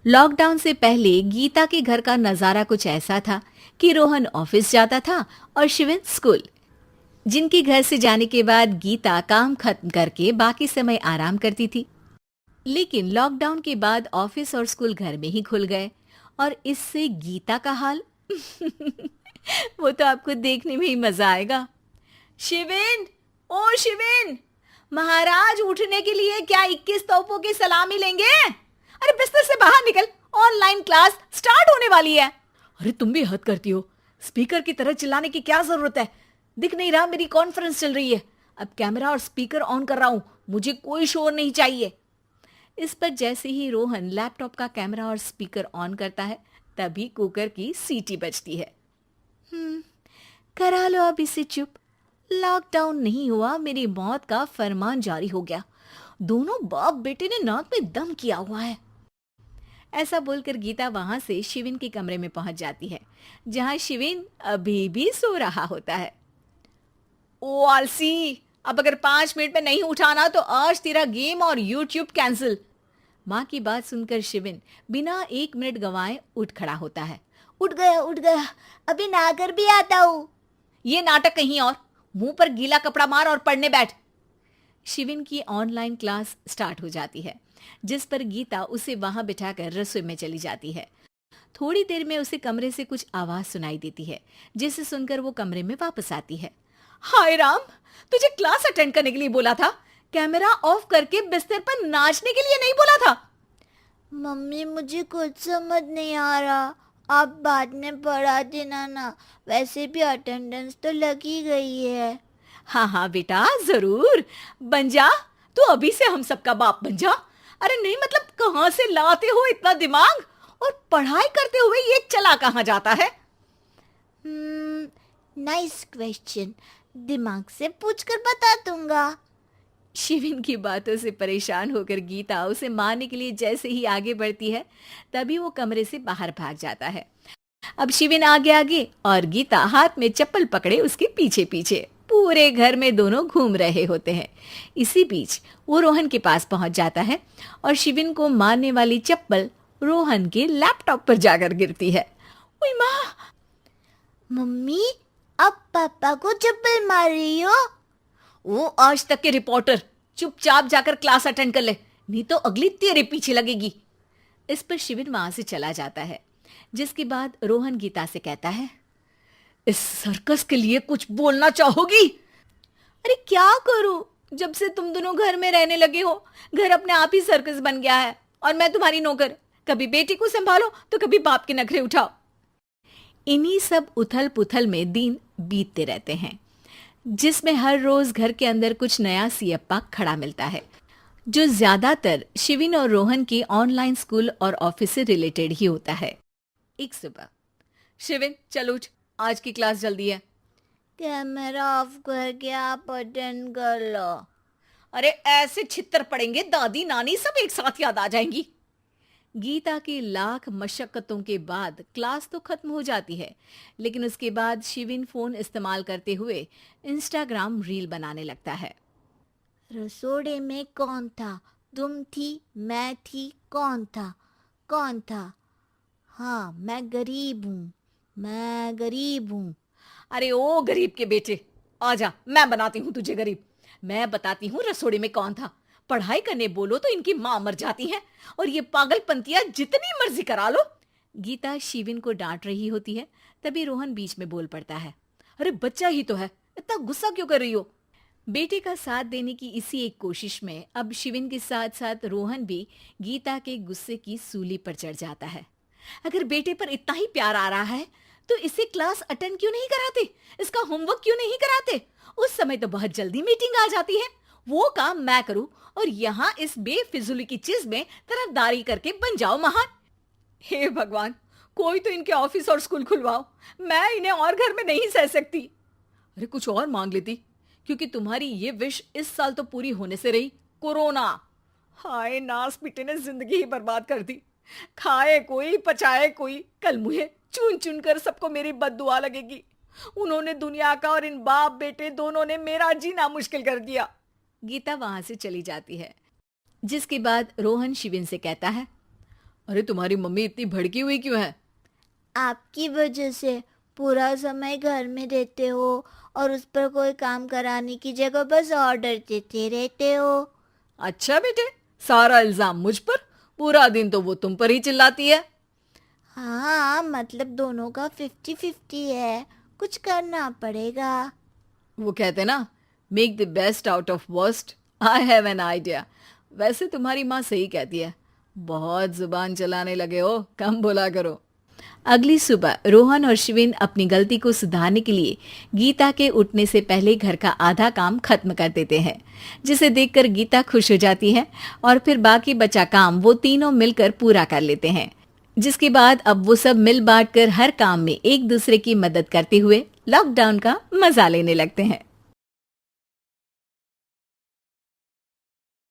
Lockdown से पहले गीता के घर का नजारा कुछ ऐसा था कि रोहन ऑफिस जाता था और शिविन स्कूल। जिनके घर से जाने के बाद गीता काम खत्म करके बाकी समय आराम करती थी। लेकिन लॉकडाउन के बाद ऑफिस और स्कूल घर में ही खुल गए और इससे गीता का हाल वो तो आपको देखने में ही मजा आएगा। शिविन, ओ शिविन, महाराज उठने के लिए क्या 21 तोपों की सलामी लेंगे? अरे बिस्तर से बाहर निकल, ऑनलाइन क्लास स्टार्ट होने वाली है। अरे तुम भी हद करती हो, स्पीकर की तरह चिल्लाने की क्या जरूरत है? दिख नहीं रहा मेरी कॉन्फ्रेंस चल रही है। अब कैमरा और स्पीकर ऑन कर रहा हूं, मुझे कोई शोर नहीं चाहिए। इस पर जैसे ही रोहन लैपटॉप का कैमरा और स्पीकर ऑन करता है तभी कुकर की सीटी बजती है। करा लो अब इसे चुप। लॉकडाउन नहीं हुआ, मेरी मौत का फरमान जारी हो गया। दोनों बाप बेटे ने नाक में दम किया हुआ है। ऐसा बोलकर गीता वहां से शिविन के कमरे में पहुंच जाती है, जहां शिविन अभी भी सो रहा होता है। ओ आलसी, अब अगर 5 मिनट में नहीं उठाना तो आज तेरा गेम और यूट्यूब कैंसिल। माँ की बात सुनकर शिविन बिना 1 मिनट गंवाए उठ खड़ा होता है। उठ गया, अभी नहाकर भी आता हूँ। ये नाटक कहीं और, मुंह पर गीला कपड़ा मार और पढ़ने बैठ। शिविन की ऑनलाइन क्लास स्टार्ट हो जाती है, जिस पर गीता उसे वहां बिठाकर रसोई में चली जाती है। थोड़ी देर में उसे कमरे से कुछ आवाज सुनाई देती है, जिसे सुनकर वो कमरे में वापस आती है। हाय राम, तुझे क्लास अटेंड करने के लिए बोला था, कैमरा ऑफ करके बिस्तर पर नाचने के लिए नहीं बोला था। मम्मी मुझे कुछ समझ नहीं आ रहा, आप बाद में पढ़ा देना ना, वैसे भी अटेंडेंस तो लगी गई है। हाँ हाँ बेटा, जरूर बन जा। तू अभी से हम सबका बाप बन जा। अरे नहीं मतलब कहाँ से लाते हो इतना दिमाग, और पढ़ाई करते हुए ये चला कहाँ जाता है? नाइस क्वेश्चन, दिमाग से पूछकर बता दूंगा। शिविन की बातों से परेशान होकर गीता उसे मारने के लिए जैसे ही आगे बढ़ती है तभी वो कमरे से बाहर भाग जाता है। अब शिविन आगे आगे और गीता हाथ में चप्पल पकड़े उसके पीछे पीछे पूरे घर में दोनों घूम रहे होते हैं। इसी बीच वो रोहन के पास पहुंच जाता है और शिविन को मारने वाली चप्पल रोहन के लैपटॉप पर जाकर गिरती है। ओए माँ! मम्मी, अब पापा को चप्पल मार रही हो? वो आज तक के रिपोर्टर, चुपचाप जाकर क्लास अटेंड कर ले, नहीं तो अगली तेरे पीछे लगेगी। इस पर शिविन वहां से चला जाता है, जिसके बाद रोहन गीता से कहता है, इस सर्कस के लिए कुछ बोलना चाहोगी? अरे क्या करूं, जब से तुम दोनों घर में रहने लगे हो घर अपने आप ही सर्कस बन गया है और मैं तुम्हारी नौकर। कभी बेटी को संभालो तो कभी बाप के नखरे उठाओ। इन्हीं सब उथल पुथल में दिन बीतते रहते हैं, जिसमें हर रोज घर के अंदर कुछ नया सियप्पा खड़ा मिलता है, जो ज्यादातर शिविन और रोहन के ऑनलाइन स्कूल और ऑफिस से रिलेटेड ही होता है। एक सुबह, शिविन चल उठ, आज की क्लास जल्दी है। कैमरा ऑफ करके आप अटेंड कर लो। अरे ऐसे छित्तर पड़ेंगे, दादी नानी सब एक साथ याद आ जाएंगी। गीता की लाख मशक्कतों के बाद क्लास तो खत्म हो जाती है, लेकिन उसके बाद शिविन फोन इस्तेमाल करते हुए इंस्टाग्राम रील बनाने लगता है। रसोड़े में कौन था? तुम थी, मैं थी, कौन था? कौन था? हाँ, मैं गरीब हूँ, मैं गरीब हूँ। अरे ओ गरीब के बेटे, आजा, मैं बनाती हूँ तुझे गरीब। मैं बताती हूँ रसोड़े में कौन था। पढ़ाई करने बोलो तो इनकी माँ मर जाती है और ये पागलपंतियां जितनी मर्जी करा लो। गीता शिविन को डांट रही होती है, तभी रोहन बीच में बोल पड़ता है। अरे बच्चा ही तो है, इतना गुस्सा क्यों कर रही हो? बेटे का साथ देने की इसी एक कोशिश में अब शिविन के साथ साथ रोहन भी गीता के गुस्से की सूली पर चढ़ जाता है। अगर बेटे पर इतना ही प्यार आ रहा है तो इसे क्लास अटेंड क्यों नहीं कराते, इसका होमवर्क क्यों नहीं कराते? उस समय तो बहुत जल्दी मीटिंग आ जाती है, वो काम मैं करूं और यहाँ इस बेफिजुली की चीज में तरफदारी करके बन जाओ महान। हे भगवान, कोई तो इनके ऑफिस और स्कूल खुलवाओ, मैं इन्हें और घर में नहीं सह सकती। अरे कुछ और मांग लेती, क्योंकि तुम्हारी ये विश इस साल तो पूरी होने से रही, कोरोना। हाय नास बेटे ने जिंदगी ही बर्बाद कर दी। खाए कोई पचाए कोई, कल मुझे चुन चुन कर सबको मेरी बद्दुआ लगेगी। उन्होंने दुनिया का और इन बाप बेटे दोनों ने मेरा जीना मुश्किल कर दिया। गीता वहां से चली जाती है, जिसके बाद रोहन शिविन से कहता है, अरे तुम्हारी मम्मी इतनी भड़की हुई क्यों है? आपकी वजह से पूरा समय घर में रहते हो और उस पर कोई काम कराने की जगह बस ऑर्डर देते रहते हो। अच्छा बेटे, सारा इल्जाम मुझ पर? पूरा दिन तो वो तुम पर ही चिल्लाती है। हाँ, मतलब दोनों का 50-50 है, कुछ करना पड़ेगा। वो कहते ना, make the best out of worst. I have an idea. वैसे तुम्हारी माँ सही कहती है, बहुत जुबान चलाने लगे हो, कम बोला करो। अगली सुबह रोहन और शिवेन अपनी गलती को सुधारने के लिए गीता के उठने से पहले घर का आधा काम खत्म कर देते हैं, जिसे देखकर गीता खुश हो जाती है और फिर बाकी बचा काम वो तीनों मिलकर पूरा कर लेते हैं। जिसके बाद अब वो सब मिल बांट कर हर काम में एक दूसरे की मदद करते हुए लॉकडाउन का मजा लेने लगते हैं।